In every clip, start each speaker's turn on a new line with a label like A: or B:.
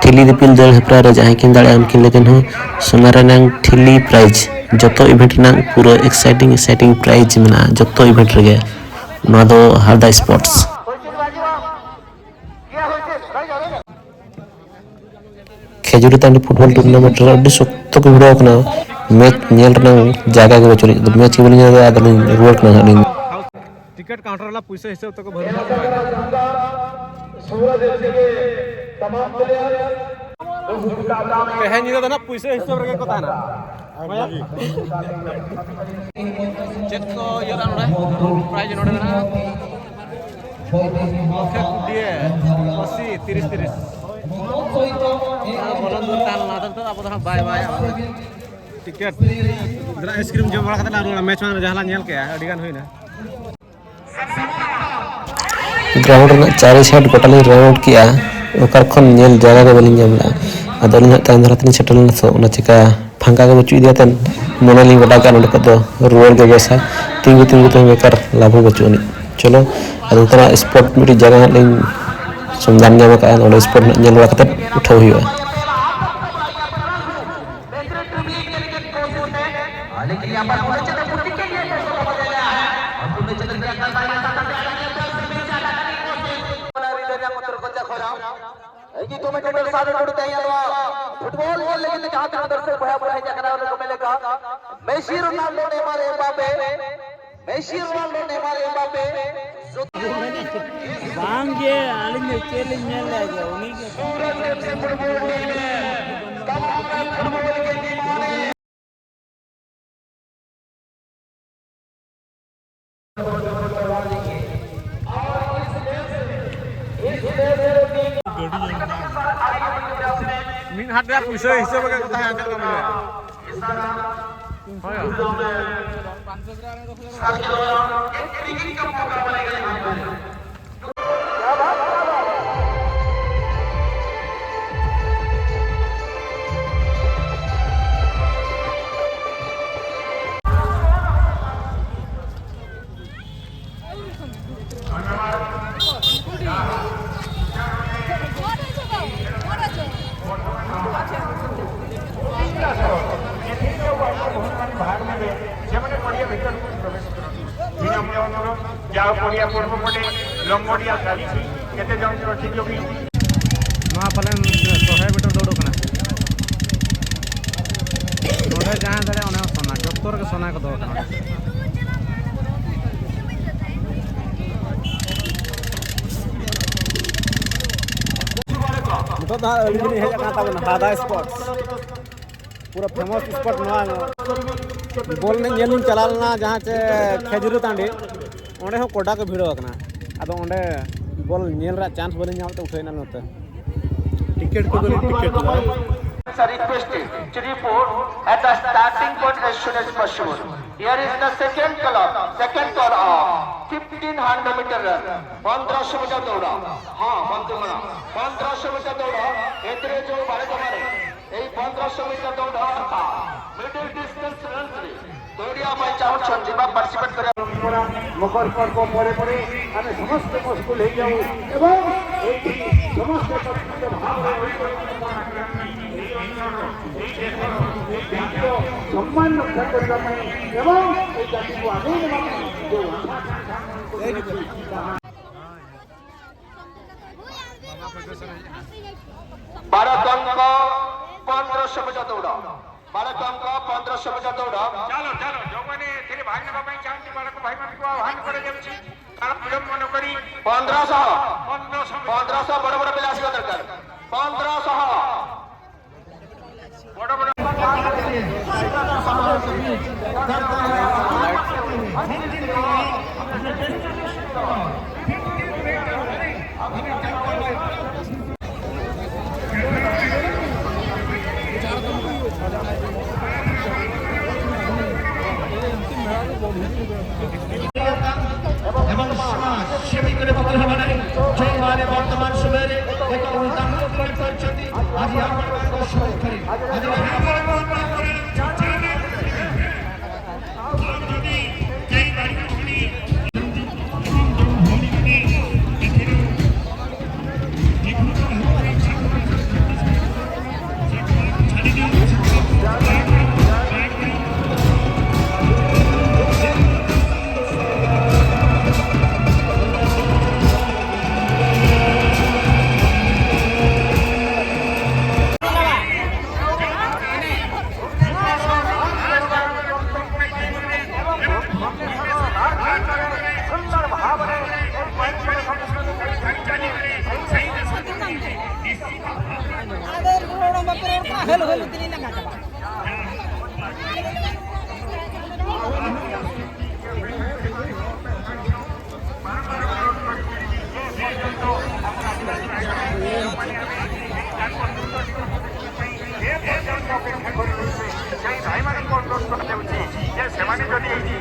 A: ठिली दिपिल दल हेप्रा रे जहां किन दाड़े उनकिन लेकिन हो सोनारा नांग ठिली प्राइज जतो इवेंट नांग पूरा एक्साइटिंग प्राइज मेना जतो इवेंट रे ना दो हारदा sports Khejuri Tandi football tournament रे अड्डी सख्त को भिड़ो कना मैच नेल रे जगह के बचुरी मैच के बोली आदल रुआर कना
B: टिकट काउंटर वाला पैसा हिसाब तक भर पहन नहीं ना पैसा हिसाब रे कथा ना चेक को ये ना प्राइस नोडे ना ओके दिए 80 30 बोलन दूर ताल ना तो अब तो बाय बाय टिकट जरा आइसक्रीम जम बड़ा कतला रुआ मैच में जहां नेल के अडी गान होइना
A: ग्राउंड में चारे साइड गोटाली राउंड किया ओकर खन नेल जगह के बलिंग जमला अदलिन तान धरतनी सेटल न सो ना चिका फांका के बचु दिया तन मोनली गोटा का नोड कदो रुआर के जैसा तिंगु तो बेकार लाभ बचुनी चलो अदु तरा स्पोर्ट मिटी जगह लिंग समझान जाम का नोड स्पोर्ट नेल बड़ा कत उठाव हुआ लेकिन यहां पर बोले चले पुटी के लिए और पुटी चले क्या बाई जी तो मैं टेबल सारे उड़ते हैं यार फुटबॉल बोल लेकिन कहां कहां दर्शक भया भया जकरा वाले को मिलेगा Messi Ronaldo Neymar Mbappe Messi Ronaldo Neymar Mbappe बांगे आलिंग चैलेंज में ले गया उन्हीं के सूरज से फुटबॉल में तमाम फुटबॉल के दीवाने मीन हाथ यार पैसा हिसाब के कथा है अंकल का मिले होया 500 ग्राम में 10 ग्राम एक क्रिकेट का मौका मिलेगा यहां पे क्या बात जाओ पड़िया पूर्व पटे लंगोडिया गाड़ी केते जन प्रतियोगी नवा पलन 100 मीटर दौड़ो कना नोडे जहां दरे ओने सोना जत्तर के सोना को दो कना तो दा अलिनी हे जका ता हादा स्पोर्ट्स पूरा फेमस स्पॉट नवा बोल ने नेलिन चलालना जहां से खेजुरी तांडी ओंडे हो कोडा के भिड़ो कना आदो ओंडे बोल नेल रा चांस बोले नाम तो उठैना नते टिकट को बोले ticket
C: sir requested to report at the starting point as soon as possible. Here is the second call of 1500 meter run 1500 meter दौड़ा हां बंदुगणा 1500 meter दौड़ा एतरे जो बारे तुम्हारे এই 1500 মিটার দৌড় था मिडिल डिस्टेंस रन रे दौड़िया मैं चाहूं छन जिबा पार्टिसिपेट करे मकर पर्व परे परे ଆମେ ସମସ୍ତେ ମସ୍କୁଲ ହେଇ ଯାଉ ଏବଂ ଏଠି ସମସ୍ତେ ପ୍ରକୃତ ଭାବରେ सम्मान रक्षा करने में एवं एक जाति को आगे नेवा जो भारत अंक 1500 मीटर दौड़ा भारत अंक 1500 मीटर दौड़ा चलो चलो जो माने तेरे भाई ने बाबा चाहती बालक भाई मान को आह्वान करे जाउची कारण विलंब मन करी 1500 बड़ बड़ पिला आसी दरकार 1500 बड़ बड़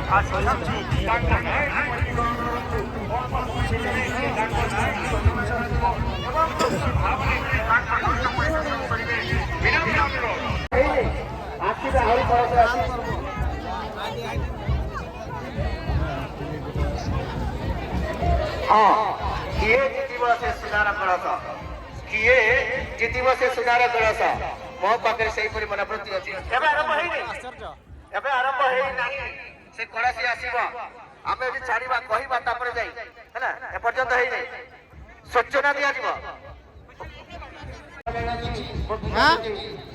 C: हाँ किए जितिब से सुनार कलश किए जितिब से सुनार कलश मो पाखे से मन प्रति अच्छी आरंभ है आरंभ है से कलश आसब आम ये छाड़ा कहवा तापर जाई है ना एपर्यंत है सूचना दि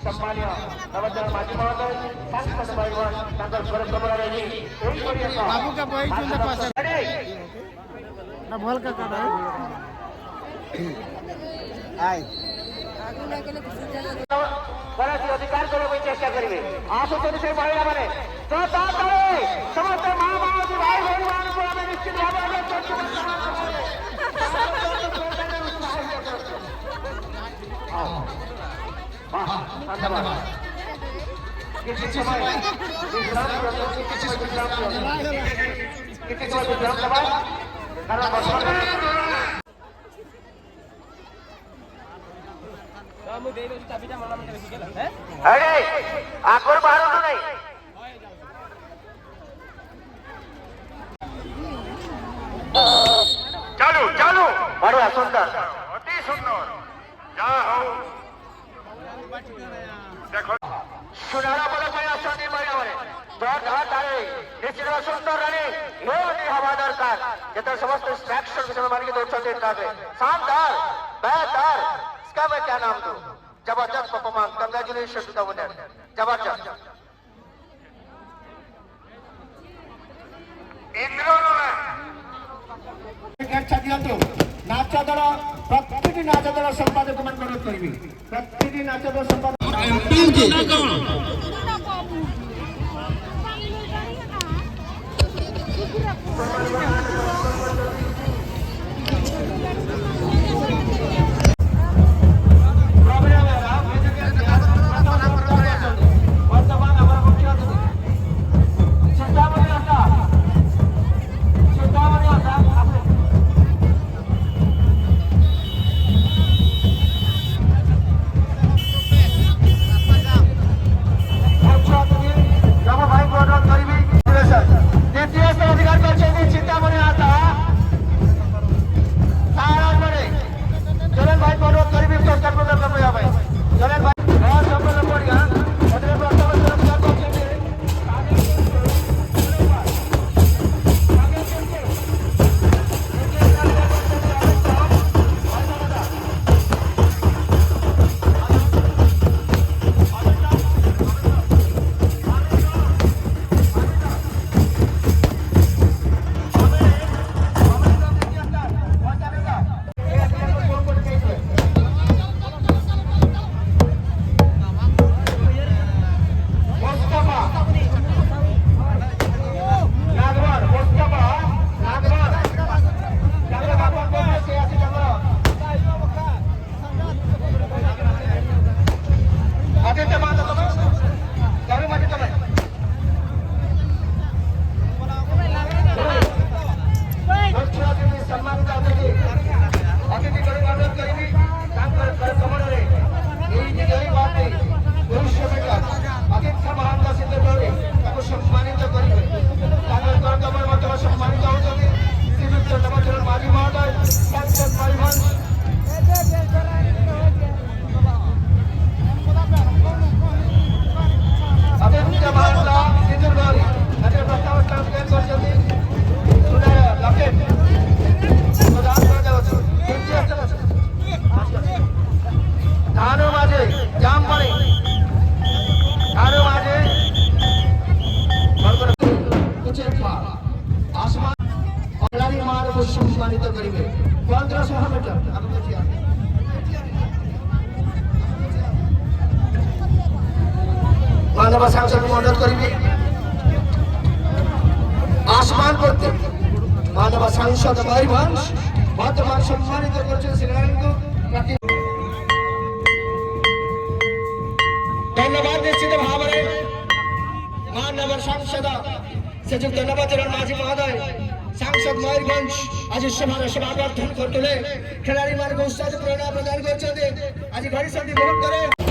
C: सम्मान्य नवजन माजी महोदय सांसद
B: बाबू का बही चुन पास ना भल का कर आय
C: कौन अधिकार करने चेष्टा करेंगे आसुचन से महिला मैंने तो समस्त माँ बाबू भाई भाई मान को हमें निश्चित अरे आखर बाहर नहीं चालू चालू बढ़िया सुंदर अति सुंदर जा हो देखो सुनारा बोले भैया सोनी भैया बोले तो धारे निश्चित सुंदर रानी ये अति हवा दरकार जब समस्त स्ट्रक्चर विषय में मान के 203 कागे शानदार बेहतर इसका मैं क्या नाम दूं जबरदस्त performance congratulation to the winner जबरदस्त नाच दल प्रति नाच दल संपादक मान अनुरोध करी प्रति नाच दल संपादक সম্মানিত করিবে 1500 মিটার মানব সাংসদ অনুরোধ করিবে আসমান করতে মানব সাংসদ ময়ূরভঞ্জ বর্তমান সম্মানিত করছেন শ্রীনারায়ণকে ধন্যবাদ নিশ্চিত ভাবে মানব সাংসদ सचिव धन्यवाद चरण माझी महोदय सांसद मयूरगंज आज सभापति करते खिलाड़ी मान उत्साह प्रेरणा प्रदान कर आज घड़ी संधि ग्रहण करे।